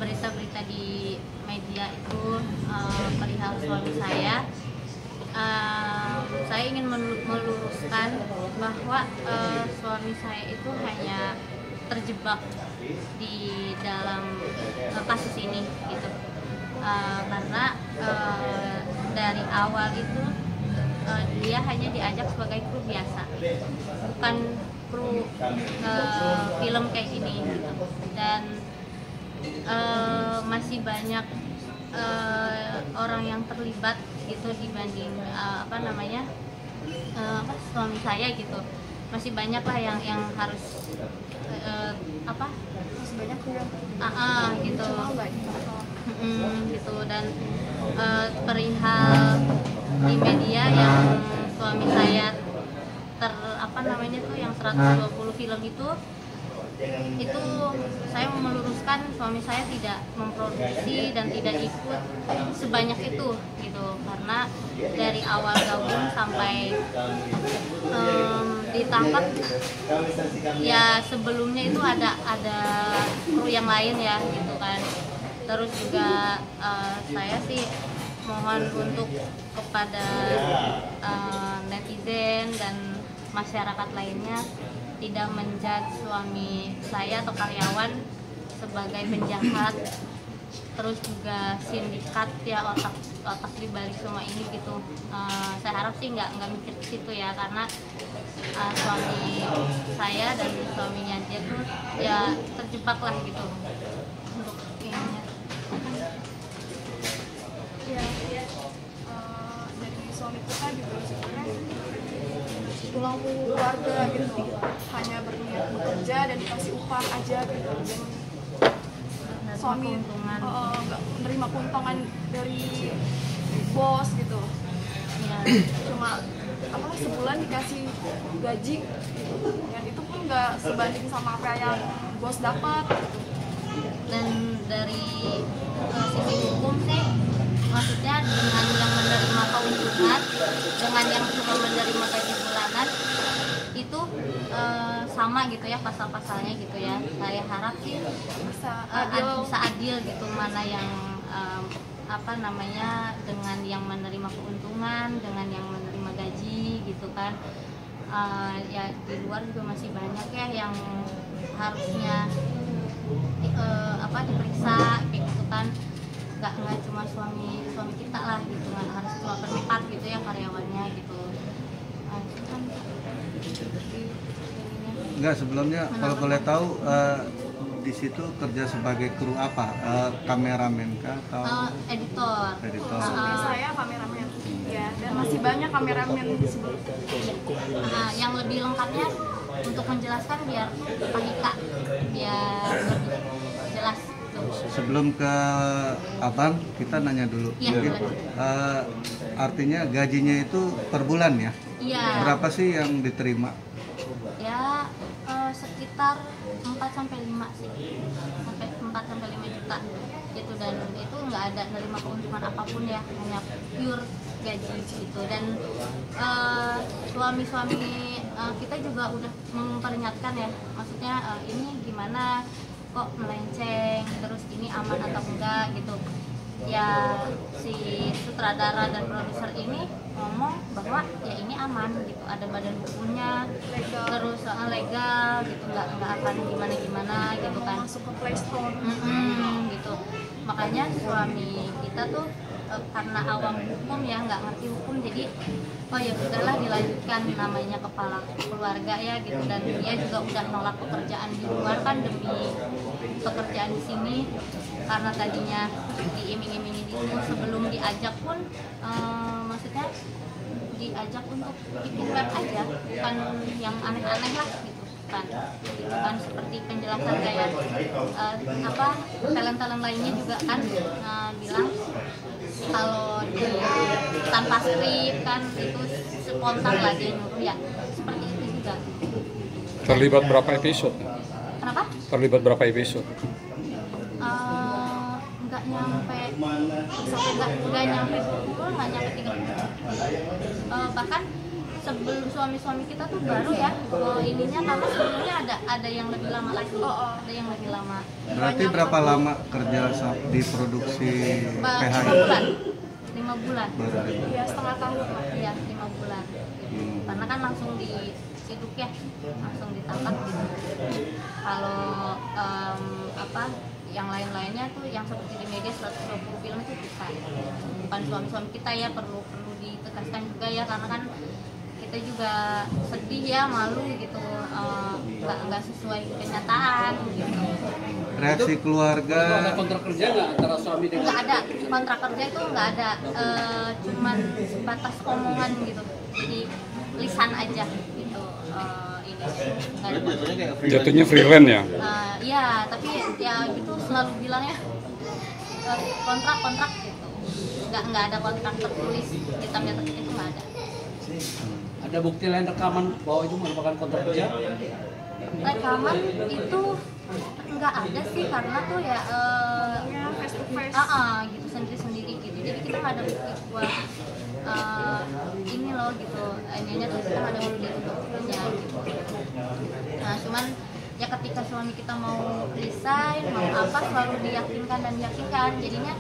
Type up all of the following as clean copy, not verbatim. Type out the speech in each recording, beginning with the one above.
berita-berita di media itu perihal suami saya ingin meluruskan bahwa suami saya itu hanya terjebak di dalam kasus ini gitu. Karena dari awal itu dia hanya diajak sebagai kru biasa, bukan kru film kayak gini gitu. Dan masih banyak orang yang terlibat gitu dibanding suami saya gitu. Masih banyak lah yang harus masih banyak yang gitu gitu. Dan perihal di media yang suami saya yang 120 film itu saya mau meluruskan, suami saya tidak memproduksi dan tidak ikut sebanyak itu gitu. Karena dari awal gabung sampai ditangkap ya sebelumnya itu ada kru yang lain ya gitu kan. Terus juga saya sih mohon untuk kepada netizen dan masyarakat lainnya tidak menjudge suami saya atau karyawan sebagai penjahat, terus juga sindikat ya, otak di balik semua ini gitu. Saya harap sih nggak mikir ke situ ya, karena suami saya dan suaminya dia tuh ya terjebak lah gitu untuk ini. Dari suami kita juga sebenarnya tulang punggung keluarga gitu, hanya berniat bekerja dan dikasih upah aja gitu. Dan suami nggak menerima keuntungan dari bos gitu ya. Cuma sebulan dikasih gaji gitu. Dan itu pun nggak sebanding sama apa yang bos dapat gitu. Dan dari sisi hukum sih, maksudnya dengan yang menerima keuntungan dengan yang cuma menerima gaji bulanan itu sama gitu ya pasal-pasalnya gitu ya. Saya harap sih bisa adil gitu, mana yang dengan yang menerima keuntungan, dengan yang menerima gaji gitu kan. Ya di luar juga masih banyak ya yang harusnya diperiksa gitu kan. Nggak cuma suami kita lah gitu kan, harus cuma berempat gitu ya karyawannya gitu. Enggak, sebelumnya kalau boleh tahu di situ kerja sebagai kru apa? Kameramen kah atau editor? Suami saya kameramen ya, dan masih banyak kameramen di sebelum. Yang lebih lengkapnya untuk menjelaskan biar Pak Hika biar lebih jelas. Sebelum ke abang, kita nanya dulu. Ya, mungkin artinya gajinya itu per bulan ya? Iya. Berapa sih yang diterima? Ya sekitar 4-5 sih, sampai 4-5 juta gitu. Dan itu nggak ada nerima keuntungan apapun ya, hanya pure gaji gitu. Dan suami-suami kita juga udah memperingatkan ya, maksudnya ini gimana kok melenceng, terus ini aman atau enggak gitu ya. Si sutradara dan produser ini ngomong bahwa ya ini aman gitu, ada badan hukumnya, terus legal gitu, nggak akan gimana gitu kan, masuk ke Play Store gitu. Makanya suami kita tuh karena awam hukum ya, nggak ngerti hukum, jadi ya udahlah dilanjutkan, namanya kepala keluarga ya gitu. Dan dia juga udah nolak pekerjaan di luar kan demi pekerjaan di sini, karena tadinya diiming-imingi di sini sebelum diajak pun maksudnya diajak untuk bikin web aja, bukan yang aneh-aneh lah gitu kan, seperti penjelasan kayak talent-talent lainnya juga kan bilang kalau tanpa skrip kan itu spontan lah dia nyuruh ya, seperti itu juga. Terlibat berapa episode? Kenapa? Terlibat berapa episode? Nggak nyampe 20, nggak nyampe 30. Bahkan sebelum suami-suami kita tuh baru ya ininya, karena sebelumnya ada yang lebih lama lagi, ada yang lebih lama. Berarti berapa lama kerja di produksi PH? 5 bulan. 5 bulan. Iya, setengah tahun lah. Iya, 5 bulan. Karena kan langsung diciduk ya, langsung ditangkap gitu. Kalau yang lain-lainnya tuh yang seperti di media 120 film itu kita, bukan suami-suami kita ya, perlu ditegaskan juga ya, karena kan kita juga sedih ya, malu gitu, nggak sesuai kenyataan gitu. Reaksi keluarga? Ada kontrak kerja nggak antara suami dengan? Nggak ada, kontrak kerja itu nggak ada, cuman sebatas omongan gitu, jadi lisan aja gitu. Nggak ada kontrak. Jatuhnya freelance ya? Iya, tapi ya gitu selalu bilangnya kontrak gitu, nggak ada kontrak tertulis hitam di atas itu, nggak ada. Ada bukti lain rekaman bahwa itu merupakan kontrak kerja? Rekaman itu nggak ada sih, karena tuh ya Face to face. gitu sendiri gitu, jadi kita nggak ada bukti buat ini loh gitu, ininya tuh kita nggak ada bukti untuk buktinya gitu. Nah cuman ya ketika suami kita mau resign, mau apa, selalu diyakinkan, jadinya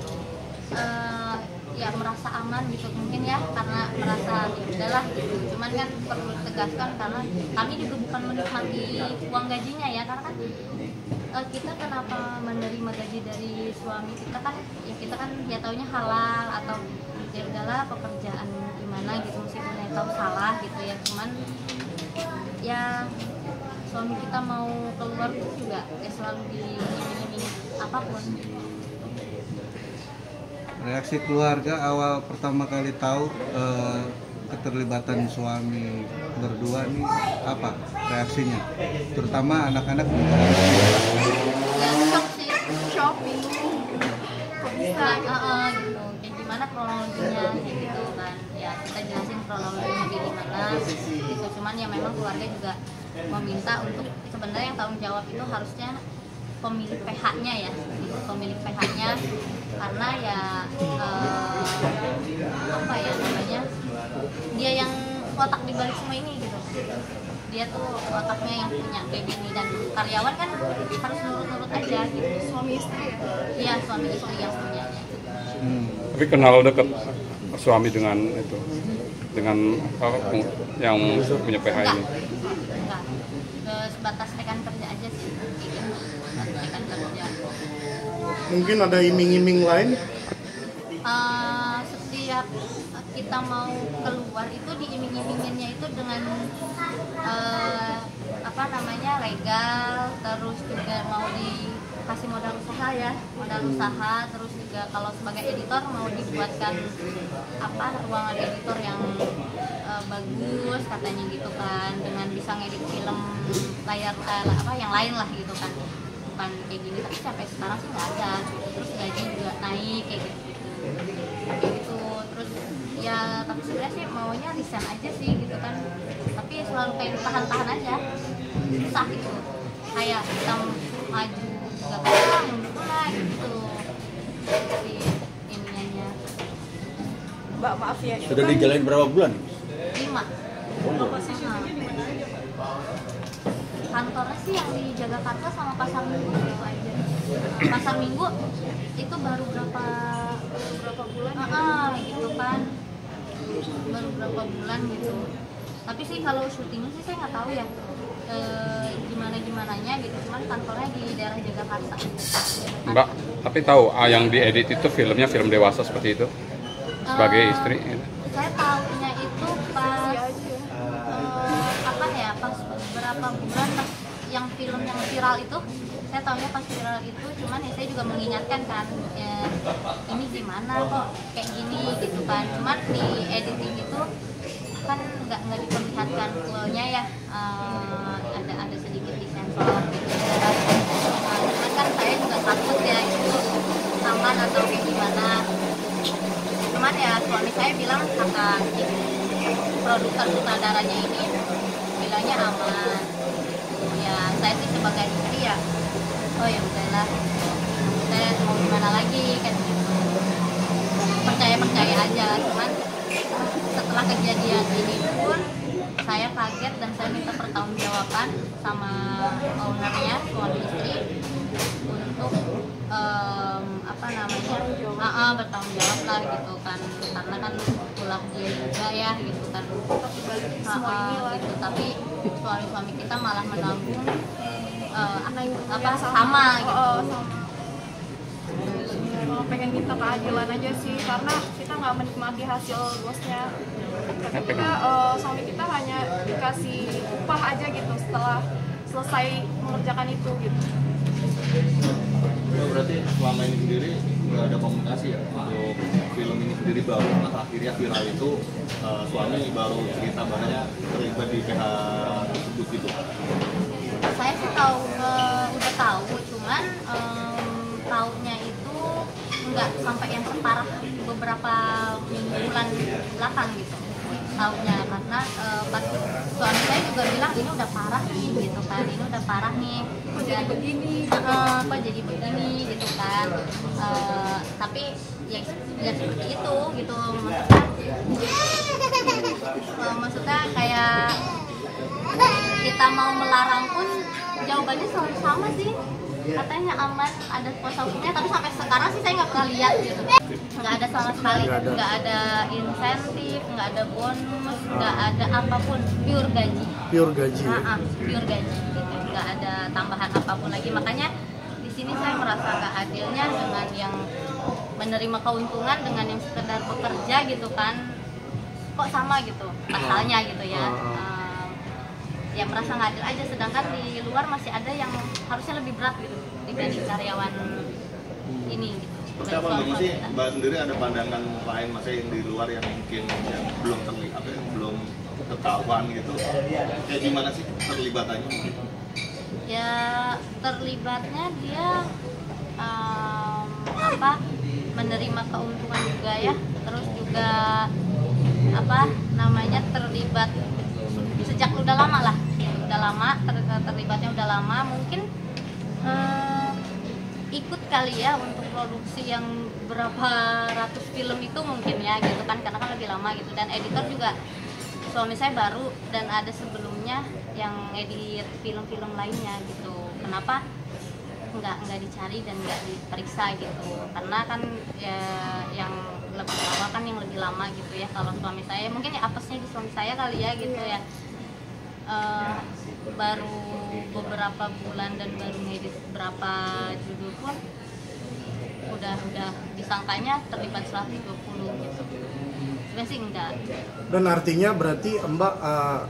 ya merasa aman gitu mungkin ya, karena merasa ya udahlah gitu. Cuman kan perlu tegaskan, karena kami juga bukan menikmati uang gajinya ya, karena kan kita kenapa menerima gaji dari suami kita kan ya, kita kan ya taunya halal atau ya udahlah pekerjaan gimana gitu, meskipun ya tahu salah gitu ya, cuman ya suami kita mau keluar tuh juga ya selalu diiming-iming apapun. Reaksi keluarga awal pertama kali tahu keterlibatan suami berdua nih apa reaksinya? Terutama anak-anak. Ya shock sih, Shock, bingung. Kok bisa? gitu. Kayak gimana kronologinya gitu kan? Ya kita jelasin kronologinya kayak gimana gitu. Cuman ya memang keluarga juga meminta untuk sebenarnya yang tanggung jawab itu harusnya pemilik PH-nya ya, pemilik PH-nya, karena ya apa ya namanya, dia yang otak dibalik semua ini gitu. Dia tuh otaknya yang punya kayak gini, dan karyawan kan harus nurut-nurut aja gitu. Suami istri ya? Iya, suami istri yang punyanya. Tapi kenal dekat suami dengan itu, dengan yang punya PH ini? Enggak. Sebatas rekan kerja aja sih. Rekan kerja. Mungkin ada iming-iming lain? Setiap kita mau keluar itu diiming-iminginnya itu dengan apa namanya, legal, terus juga mau dikasih modal usaha ya, modal usaha, terus juga kalau sebagai editor mau dibuatkan apa ruangan editor yang bagus katanya gitu kan, dengan bisa ngedit film layar apa yang lain lah gitu kan, bukan kayak gini. Tapi sampai sekarang sih nggak ada. Terus gaji juga naik kayak gitu. Terus ya tapi sebenarnya sih maunya resign aja sih gitu kan, tapi selalu kayak tahan aja, susah gitu, kayak kita maju nggak bisa, mundur lah gitu si ininya. Mbak, maaf ya. itu Sudah kan dijalanin berapa bulan? 5. posisinya di mana aja? Kantornya sih yang di Jagakarsa sama Pasar Minggu gitu aja. Pasar Minggu itu baru berapa bulan gitu kan, baru berapa bulan gitu. Tapi sih kalau syutingnya sih saya nggak tahu ya gimananya gitu, cuman kantornya di daerah Jagakarsa. Mbak, tapi tahu yang diedit itu filmnya film dewasa seperti itu? Sebagai istri? Gitu. Saya tahunya itu pas apa ya, pas beberapa bulan pas yang film yang viral itu, saya tahunya pas viral itu. Cuman ya saya juga mengingatkan kan, ya, ini gimana kok kayak gini gitu kan. Cuman di editing itu kan nggak diperlihatkan flow-nya ya, ada sedikit disensor gitu. Cuman kan saya juga takut ya itu aman atau kayak gimana. Cuman ya suami saya bilang, kata produser sutradaranya ini bilangnya aman. Ya saya sih sebagai istri ya, oh ya udahlah, saya mau gimana lagi kan gitu, percaya aja. Cuman setelah kejadian ini pun kaget dan saya minta pertanggungjawaban sama ownernya, suami istri, untuk apa namanya bertanggung jawab lah gitu kan, karena kan pulang dia juga ya gitu kan, semua ini lah. gitu. Tapi suami kita malah menanggung apa sama gitu. Kalau pengen minta keadilan aja sih, karena kita nggak menikmati hasil bosnya. Ketika suami kita hanya dikasih upah aja gitu setelah selesai mengerjakan itu gitu. Berarti selama ini sendiri nggak ada komunikasi ya untuk film ini sendiri, baru akhirnya viral itu suami baru cerita bahwa terlibat di PH tersebut gitu. Saya sih tahu, udah tahu, cuman taunya itu nggak sampai yang separah beberapa bulan belakang gitu taunya, karena pas suami saya juga bilang ini udah parah nih gitu kan, ini udah parah nih, Kok jadi begini? kok jadi begini gitu kan. Tapi ya seperti itu gitu, maksudnya kayak kita mau melarang pun jawabannya selalu sama sih, katanya aman, ada kuasa hukumnya, tapi sampai sekarang sih saya nggak pernah lihat gitu, nggak ada sama sekali, nggak ada insentif, nggak ada bonus, nggak ada apapun, pure gaji. Pure gaji ya? Pure gaji gitu, nggak ada tambahan apapun lagi. Makanya di sini saya merasa nggak adilnya dengan yang menerima keuntungan dengan yang sekedar bekerja gitu kan, kok sama gitu pasalnya gitu ya. Ya merasa nggak adil aja, sedangkan di luar masih ada yang harusnya lebih berat gitu dibanding karyawan ini gitu. Tapi apa sih Mbak sendiri ada pandangan lain masih yang di luar yang mungkin yang belum terlihat, yang belum ketahuan gitu, kayak gimana sih terlibatannya? Ya terlibatnya dia apa menerima keuntungan juga ya, terus juga apa namanya terlibat sejak udah lama lah, udah lama terlibatnya udah lama, mungkin ikut kali ya untuk produksi yang berapa ratus film itu mungkin ya gitu kan, karena kan lebih lama gitu, dan editor juga suami saya baru dan ada sebelumnya yang edit film-film lainnya gitu. Kenapa nggak dicari dan nggak diperiksa gitu, karena kan ya yang lebih lama kan yang lebih lama gitu ya. Kalau suami saya mungkin ya apesnya di suami saya kali ya gitu ya, baru beberapa bulan dan baru ngedit berapa judul pun udah disangkanya terlibat 120 gitu. Sebenarnya sih enggak. Dan artinya berarti Mbak,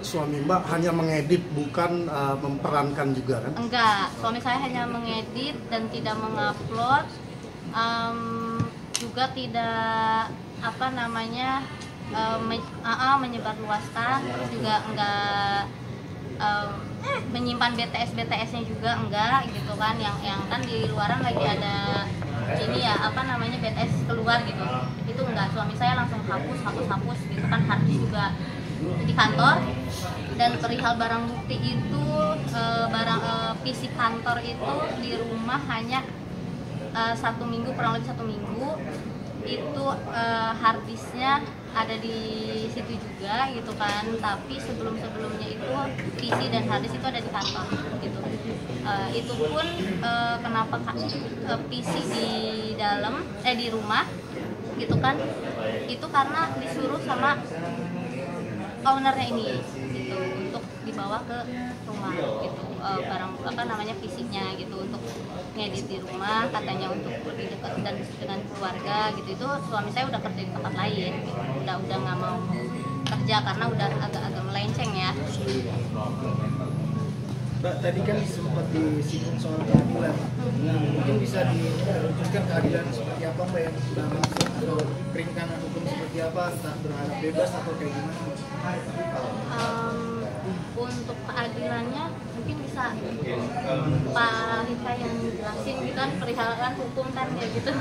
suami Mbak hanya mengedit, bukan memerankan juga kan? Enggak, suami saya hanya mengedit dan tidak mengupload, juga tidak apa namanya menyebarluaskan, terus juga enggak menyimpan BTS-nya juga enggak gitu kan, yang kan di luaran lagi ada ini ya apa namanya BTS keluar gitu, itu enggak, suami saya langsung hapus gitu kan, harddisk juga di kantor. Dan perihal barang bukti itu PC kantor itu di rumah hanya 1 minggu, kurang lebih 1 minggu itu harddisknya ada di situ juga gitu kan, tapi sebelumnya itu PC dan harddisk itu ada di kantor gitu. Itu pun kenapa PC di dalam di rumah gitu kan, itu karena disuruh sama ownernya ini gitu untuk dibawa ke rumah gitu, barang apa namanya PC-nya gitu untuk ngedit di rumah, katanya untuk lebih dekat dan dengan keluarga gitu. Itu suami saya udah kerja di tempat lain gitu, udah nggak mau kerja karena udah agak melenceng ya. Mbak, tadi kan sempat disinggung soal keadilan. Mungkin bisa dirumuskan keadilan seperti apa Mbak, yang sudah masuk, atau peringkatan hukum seperti apa, entah berharap bebas atau kayak gimana? Untuk keadilannya mungkin bisa Pak Hika yang jelasin gitu kan, perihal hukum kan ya gitu.